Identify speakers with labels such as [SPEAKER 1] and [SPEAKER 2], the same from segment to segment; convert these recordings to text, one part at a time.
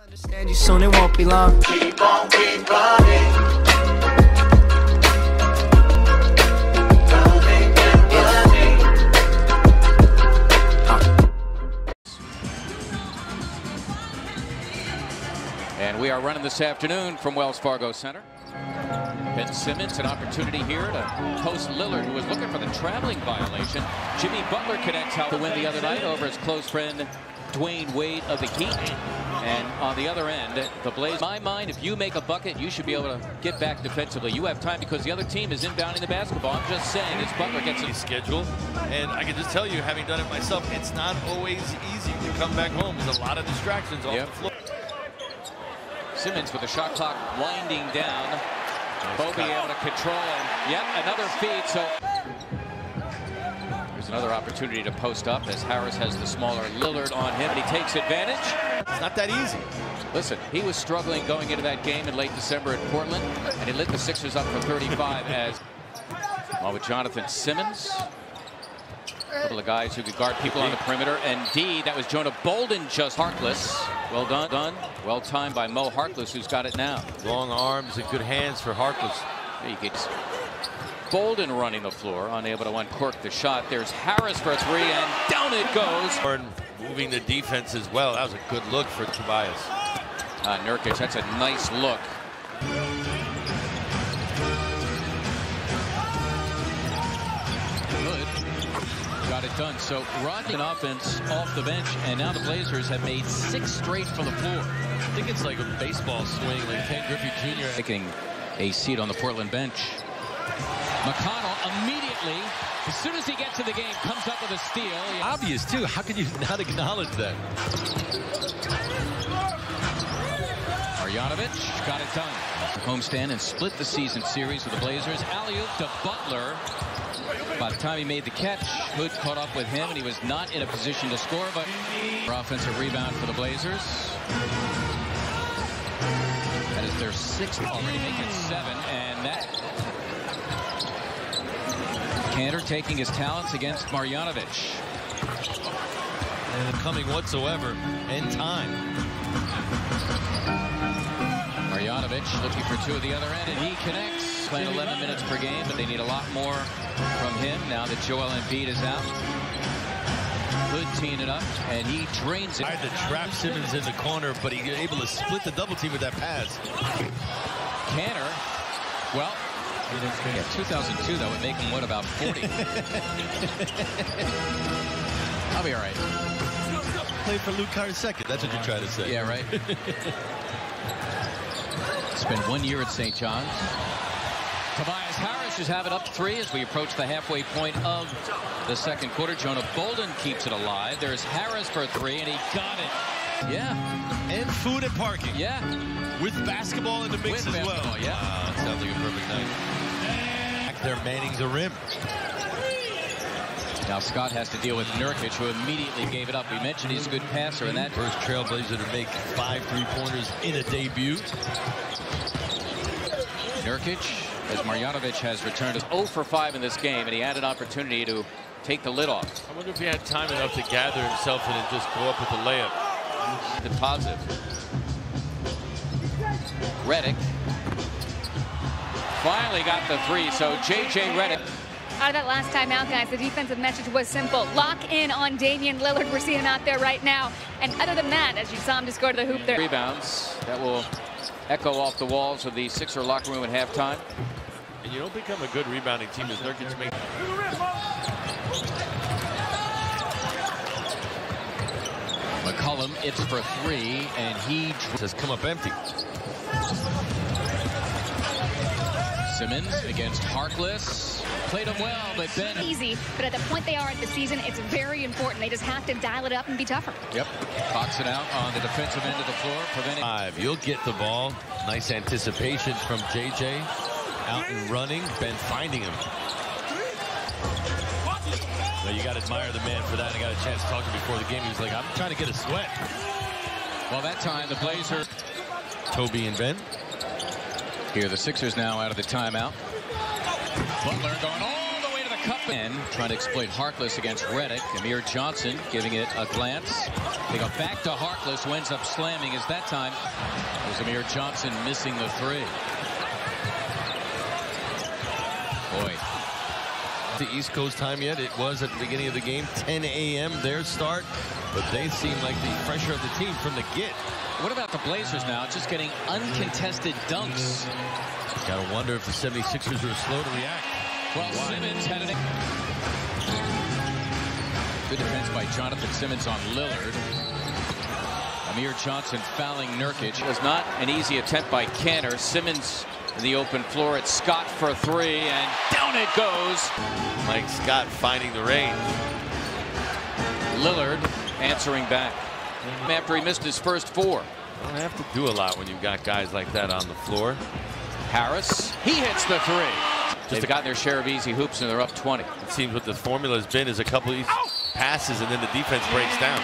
[SPEAKER 1] Understand you soon, it won't be long. Keep on, keep running.
[SPEAKER 2] And we are running this afternoon from Wells Fargo Center. Ben Simmons, an opportunity here to post Lillard, who was looking for the traveling violation. Jimmy Butler connects how to win the other night over his close friend Dwayne Wade of the Heat. And on the other end, the Blazers. In my mind, if you make a bucket, you should be able to get back defensively. You have time because the other team is inbounding the basketball. I'm just saying, as Butler gets a
[SPEAKER 3] schedule, and I can just tell you, having done it myself, it's not always easy to come back home. There's a lot of distractions off the floor.
[SPEAKER 2] Simmons with the shot clock winding down. Bobby able to control, and yet another feed. So there's another opportunity to post up as Harris has the smaller Lillard on him, and he takes advantage.
[SPEAKER 3] It's not that easy.
[SPEAKER 2] Listen, he was struggling going into that game in late December at Portland, and he lit the Sixers up for 35 as well with Jonathan Simmons. A couple of guys who could guard people on the perimeter. Indeed, that was Jonah Bolden, just Harkless. Well done. Well timed by Mo Harkless, who's got it now.
[SPEAKER 3] Long arms and good hands for Harkless.
[SPEAKER 2] He gets Bolden running the floor, unable to uncork the shot. There's Harris for a three, and down it goes.
[SPEAKER 3] Moving the defense as well. That was a good look for Tobias.
[SPEAKER 2] Nurkic, that's a nice look. Got it done. So Rodney an offense off the bench, and now the Blazers have made 6 straight from the floor.
[SPEAKER 3] I think it's like a baseball swing, like Ken Griffey Jr.
[SPEAKER 2] taking a seat on the Portland bench. McConnell immediately, as soon as he gets to the game, comes up with a steal.
[SPEAKER 3] Obvious too. How can you not acknowledge that?
[SPEAKER 2] Marjanovic got it done. Homestand and split the season series with the Blazers. Alley-oop to Butler. By the time he made the catch, Hood caught up with him, and he was not in a position to score, but offensive rebound for the Blazers. That is their 6th, already making it 7, and that Cantor taking his talents against Marjanovic.
[SPEAKER 3] And coming whatsoever, and time.
[SPEAKER 2] Marjanovic looking for 2 at the other end, and he connects. Playing 11 minutes per game, but they need a lot more from him now that Joel Embiid is out. Hood teeing it up, and he drains it.
[SPEAKER 3] Tried to trap Simmons in the corner, but he was able to split the double team with that pass.
[SPEAKER 2] Cantor, well, yeah, 2002, that would make him, what, about 40? I'll be all right.
[SPEAKER 3] Played for Luke Carr's second. That's what you're trying to say.
[SPEAKER 2] Yeah, right. Spent 1 year at St. John's. Tobias Harris is having up 3 as we approach the halfway point of the second quarter. Jonah Bolden keeps it alive. There's Harris for 3, and he got it. Yeah.
[SPEAKER 3] And food and parking.
[SPEAKER 2] Yeah.
[SPEAKER 3] With basketball in the mix as well.
[SPEAKER 2] Yeah.
[SPEAKER 3] Wow, that sounds like a perfect night. Back there manning the rim.
[SPEAKER 2] Now Scott has to deal with Nurkic, who immediately gave it up. We mentioned he's a good passer, and that
[SPEAKER 3] first Trailblazer to make 5 3-pointers in a debut.
[SPEAKER 2] Nurkic, as Marjanovic has returned, is 0 for 5 in this game, and he had an opportunity to take the lid off.
[SPEAKER 3] I wonder if he had time enough to gather himself and then just go up with the layup.
[SPEAKER 2] The positive. Redick finally got the 3, so J.J. Redick.
[SPEAKER 4] Out of that last time out, guys, the defensive message was simple. Lock in on Damian Lillard. We're seeing him out there right now. And other than that, as you saw him just go to the hoop there.
[SPEAKER 2] Rebounds, that will echo off the walls of the Sixer locker room at halftime.
[SPEAKER 3] And you don't become a good rebounding team as Nurkic makes.
[SPEAKER 2] McCollum, it's for 3, and he
[SPEAKER 3] has come up empty.
[SPEAKER 2] Simmons against Harkless. Played him well, but then
[SPEAKER 4] easy. But at the point they are at the season, it's very important. They just have to dial it up and be tougher.
[SPEAKER 2] Yep. Box it out on the defensive end of the floor, preventing.
[SPEAKER 3] 5. You'll get the ball. Nice anticipation from JJ. Out and running. Ben finding him. Well, you got to admire the man for that. I got a chance to talk to him before the game. He was like, I'm trying to get a sweat.
[SPEAKER 2] Well, that time the Blazers.
[SPEAKER 3] Toby and Ben.
[SPEAKER 2] Here the Sixers now out of the timeout. Butler going all the way to the cup in, trying to exploit Harkless against Reddick. Amir Johnson giving it a glance. They go back to Harkless, who ends up slamming as that time was Amir Johnson missing the three. Boy.
[SPEAKER 3] The East Coast time yet. It was at the beginning of the game, 10 a.m. their start, but they seem like the pressure of the team from the get.
[SPEAKER 2] What about the Blazers now? Just getting uncontested dunks.
[SPEAKER 3] Gotta wonder if the 76ers are slow to react.
[SPEAKER 2] Well, Simmons had it. Good defense by Jonathan Simmons on Lillard. Amir Johnson fouling Nurkic. It was not an easy attempt by Kanter. Simmons in the open floor. It's Scott for three, and down it goes.
[SPEAKER 3] Mike Scott finding the range.
[SPEAKER 2] Lillard answering back after he missed his first four.
[SPEAKER 3] Don't have to do a lot when you've got guys like that on the floor.
[SPEAKER 2] Harris, he hits the three. They've gotten their share of easy hoops, and they're up 20.
[SPEAKER 3] It seems what the formula has been is a couple of passes, and then the defense breaks down.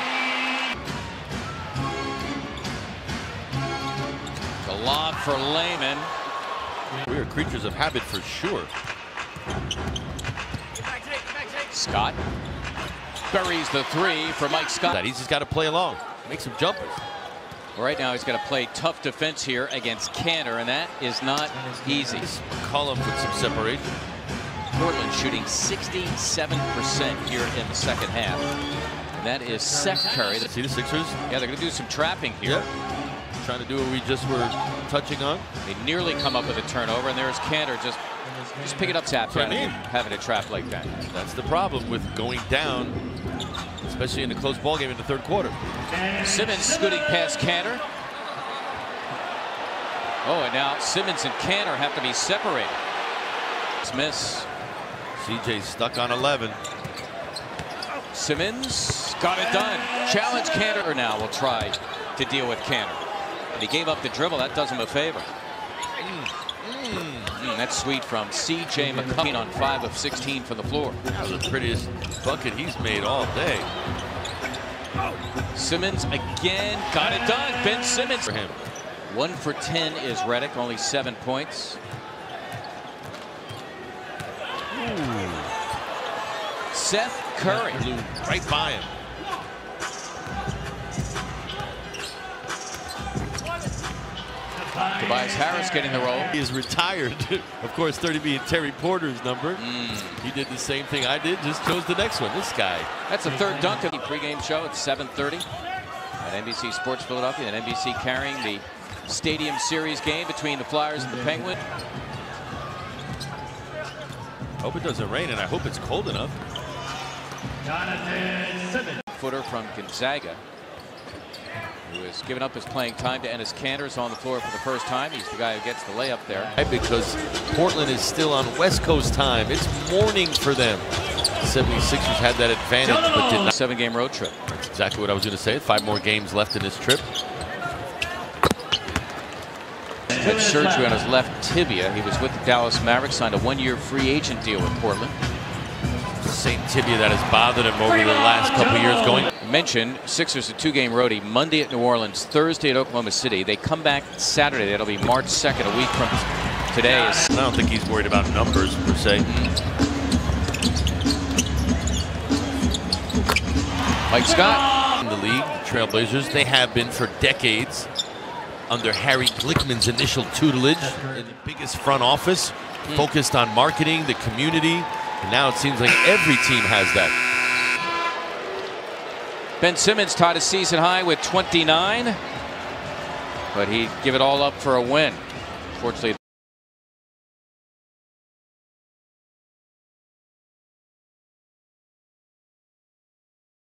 [SPEAKER 2] The lob for Layman.
[SPEAKER 3] We are creatures of habit for sure.
[SPEAKER 2] Scott buries the three for Mike Scott.
[SPEAKER 3] He's just got to play along, make some jumpers.
[SPEAKER 2] Right now he's got to play tough defense here against Kanter, and that is not easy.
[SPEAKER 3] McCollum with some separation.
[SPEAKER 2] Portland shooting 67% here in the second half. And that is Seth Curry.
[SPEAKER 3] See the Sixers?
[SPEAKER 2] Yeah, they're going to do some trapping here.
[SPEAKER 3] Yeah. Trying to do what we just were touching on.
[SPEAKER 2] They nearly come up with a turnover, and there's Kanter just pick it up, tap, having a trap like that.
[SPEAKER 3] That's the problem with going down, especially in a close ball game in the third quarter.
[SPEAKER 2] Simmons scooting past Kanter. Oh, and now Simmons and Kanter have to be separated. Miss.
[SPEAKER 3] CJ stuck on 11.
[SPEAKER 2] Simmons got it done. Challenge Kanter now will try to deal with Kanter. And he gave up the dribble. That does him a favor. That's sweet from C.J. McCollum on 5 of 16 from the floor.
[SPEAKER 3] That was the prettiest bucket he's made all day.
[SPEAKER 2] Simmons again got it done. Ben Simmons
[SPEAKER 3] For him.
[SPEAKER 2] 1 for 10 is Reddick, only 7 points. Seth Curry
[SPEAKER 3] blew right by him.
[SPEAKER 2] Tobias Harris getting the roll.
[SPEAKER 3] He is retired. Of course, 30 being Terry Porter's number. He did the same thing I did, just chose the next one. This guy.
[SPEAKER 2] That's the third dunk of the pregame show at 7:30 at NBC Sports Philadelphia, and NBC carrying the Stadium Series game between the Flyers and the Penguins.
[SPEAKER 3] Hope it doesn't rain, and I hope it's cold enough.
[SPEAKER 2] Footer from Gonzaga, who has given up his playing time to Enes Kanter's on the floor for the first time. He's the guy who gets the layup there.
[SPEAKER 3] Because Portland is still on West Coast time. It's morning for them. The 76ers had that advantage, but did not.
[SPEAKER 2] 7-game road trip.
[SPEAKER 3] That's exactly what I was going to say. 5 more games left in this trip.
[SPEAKER 2] Had surgery on his left tibia. He was with the Dallas Mavericks, signed a 1-year free agent deal with Portland.
[SPEAKER 3] Same tibia that has bothered him over the last couple years going.
[SPEAKER 2] Mentioned Sixers a 2-game roadie. Monday at New Orleans, Thursday at Oklahoma City. They come back Saturday. That'll be March 2nd, a week from today.
[SPEAKER 3] I don't think he's worried about numbers per se.
[SPEAKER 2] Mike Scott.
[SPEAKER 3] In the league, the Trail Blazers, they have been for decades under Harry Glickman's initial tutelage in the biggest front office, focused on marketing, the community, and now it seems like every team has that.
[SPEAKER 2] Ben Simmons tied a season high with 29, but he'd give it all up for a win. Fortunately,